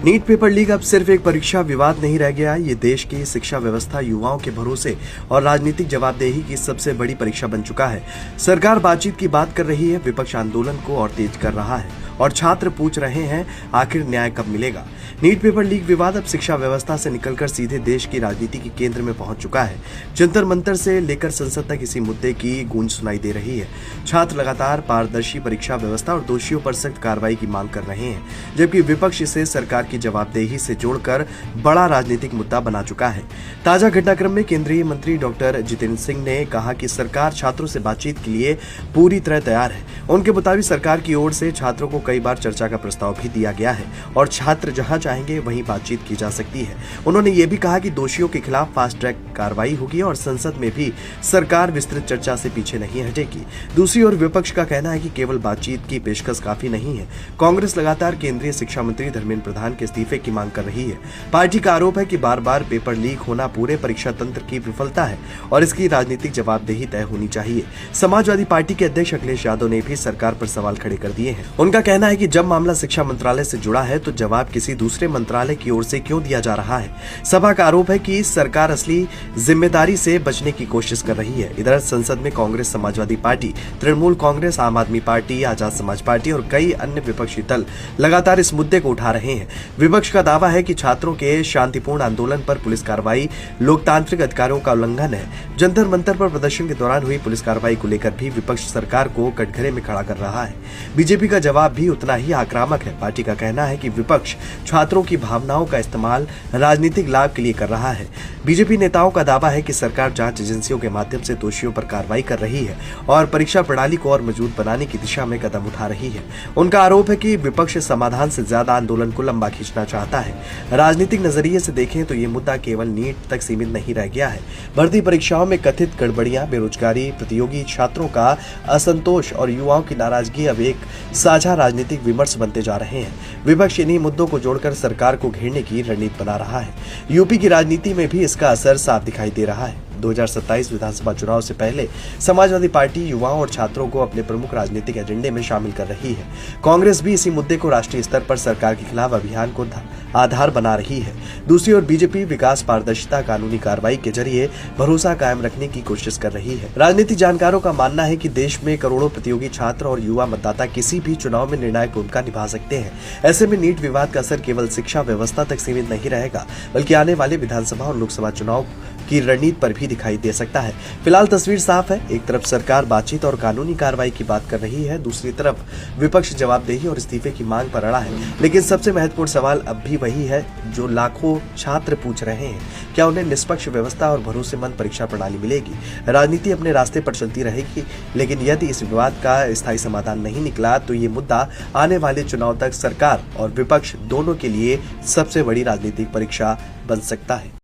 NEET paper leak अब सिर्फ एक परीक्षा विवाद नहीं रह गया। ये देश की शिक्षा व्यवस्था, युवाओं के भरोसे और राजनीतिक जवाबदेही की सबसे बड़ी परीक्षा बन चुका है। सरकार बातचीत की बात कर रही है, विपक्ष आंदोलन को और तेज कर रहा है और छात्र पूछ रहे हैं आखिर न्याय कब मिलेगा। नीट पेपर लीक विवाद अब शिक्षा व्यवस्था से निकलकर सीधे देश की राजनीति के केंद्र में पहुंच चुका है। जंतर मंतर से लेकर संसद तक इसी मुद्दे की गूंज सुनाई दे रही है। छात्र लगातार पारदर्शी परीक्षा व्यवस्था और दोषियों पर सख्त कार्रवाई की मांग कर रहे हैं, जबकि विपक्ष इसे सरकार की जवाबदेही से जोड़कर बड़ा राजनीतिक मुद्दा बना चुका है। ताजा घटनाक्रम में केंद्रीय मंत्री डॉक्टर जितेंद्र सिंह ने कहा कि सरकार छात्रों से बातचीत के लिए पूरी तरह तैयार है। उनके मुताबिक सरकार की ओर से छात्रों को कई बार चर्चा का प्रस्ताव भी दिया गया है और छात्र जहां चाहेंगे वहीं बातचीत की जा सकती है। उन्होंने ये भी कहा कि दोषियों के खिलाफ फास्ट ट्रैक कार्रवाई होगी और संसद में भी सरकार विस्तृत चर्चा से पीछे नहीं हटेगी। दूसरी ओर विपक्ष का कहना है कि केवल बातचीत की पेशकश काफी नहीं है। कांग्रेस लगातार केंद्रीय शिक्षा मंत्री धर्मेंद्र प्रधान के इस्तीफे की मांग कर रही है। पार्टी का आरोप है कि बार बार पेपर लीक होना पूरे परीक्षा तंत्र की विफलता है और इसकी राजनीतिक जवाबदेही तय होनी चाहिए। समाजवादी पार्टी के अध्यक्ष अखिलेश यादव ने भी सरकार पर सवाल खड़े कर दिए हैं। उनका कहना है कि जब मामला शिक्षा मंत्रालय से जुड़ा है तो जवाब किसी दूसरे मंत्रालय की ओर से क्यों दिया जा रहा है। सभा का आरोप है कि सरकार असली जिम्मेदारी से बचने की कोशिश कर रही है। इधर संसद में कांग्रेस, समाजवादी पार्टी, तृणमूल कांग्रेस, आम आदमी पार्टी, आजाद समाज पार्टी और कई अन्य विपक्षी दल लगातार इस मुद्दे को उठा रहे हैं। विपक्ष का दावा है कि छात्रों के शांतिपूर्ण आंदोलन पर पुलिस कार्रवाई लोकतांत्रिक अधिकारों का उल्लंघन है। जंतर मंतर पर प्रदर्शन के दौरान हुई पुलिस कार्रवाई को लेकर भी विपक्ष सरकार को कटघरे में खड़ा कर रहा है। बीजेपी का जवाब भी उतना ही आक्रामक है। पार्टी का कहना है कि विपक्ष छात्रों की भावनाओं का इस्तेमाल राजनीतिक लाभ के लिए कर रहा है। बीजेपी नेताओं का दावा है कि सरकार जांच एजेंसियों के माध्यम से दोषियों पर कार्रवाई कर रही है और परीक्षा प्रणाली को और मजबूत बनाने की दिशा में कदम उठा रही है। उनका आरोप है कि विपक्ष समाधान से ज्यादा आंदोलन को लंबा खींचना चाहता है। राजनीतिक नजरिए से देखें तो ये मुद्दा केवल नीट तक सीमित नहीं रह गया है। भर्ती परीक्षाओं में कथित गड़बड़ियां, बेरोजगारी, प्रतियोगी छात्रों का असंतोष और युवाओं की नाराजगी अब एक साझा राजनीतिक विमर्श बनते जा रहे हैं। विपक्ष इन्हीं मुद्दों को जोड़कर सरकार को घेरने की रणनीति बना रहा है। यूपी की राजनीति में भी इसका असर साफ दिखाई दे रहा है। 2027 विधानसभा चुनाव से पहले समाजवादी पार्टी युवाओं और छात्रों को अपने प्रमुख राजनीतिक एजेंडे में शामिल कर रही है। कांग्रेस भी इसी मुद्दे को राष्ट्रीय स्तर पर सरकार के खिलाफ अभियान को आधार बना रही है। दूसरी ओर बीजेपी विकास, पारदर्शिता, कानूनी कार्रवाई के जरिए भरोसा कायम रखने की कोशिश कर रही है। राजनीतिक जानकारों का मानना है कि देश में करोड़ों प्रतियोगी छात्र और युवा मतदाता किसी भी चुनाव में निर्णायक भूमिका निभा सकते हैं। ऐसे में नीट विवाद का असर केवल शिक्षा व्यवस्था तक सीमित नहीं रहेगा, बल्कि आने वाले विधानसभा और लोकसभा चुनाव की रणनीति पर भी दिखाई दे सकता है। फिलहाल तस्वीर साफ है। एक तरफ सरकार बातचीत और कानूनी कार्रवाई की बात कर रही है, दूसरी तरफ विपक्ष जवाबदेही और इस्तीफे की मांग पर अड़ा है। लेकिन सबसे महत्वपूर्ण सवाल अब भी वही है जो लाखों छात्र पूछ रहे हैं, क्या उन्हें निष्पक्ष व्यवस्था और भरोसेमंद परीक्षा प्रणाली मिलेगी। राजनीति अपने रास्ते पर चलती रहेगी, लेकिन यदि इस विवाद का स्थायी समाधान नहीं निकला तो ये मुद्दा आने वाले चुनाव तक सरकार और विपक्ष दोनों के लिए सबसे बड़ी राजनीतिक परीक्षा बन सकता है।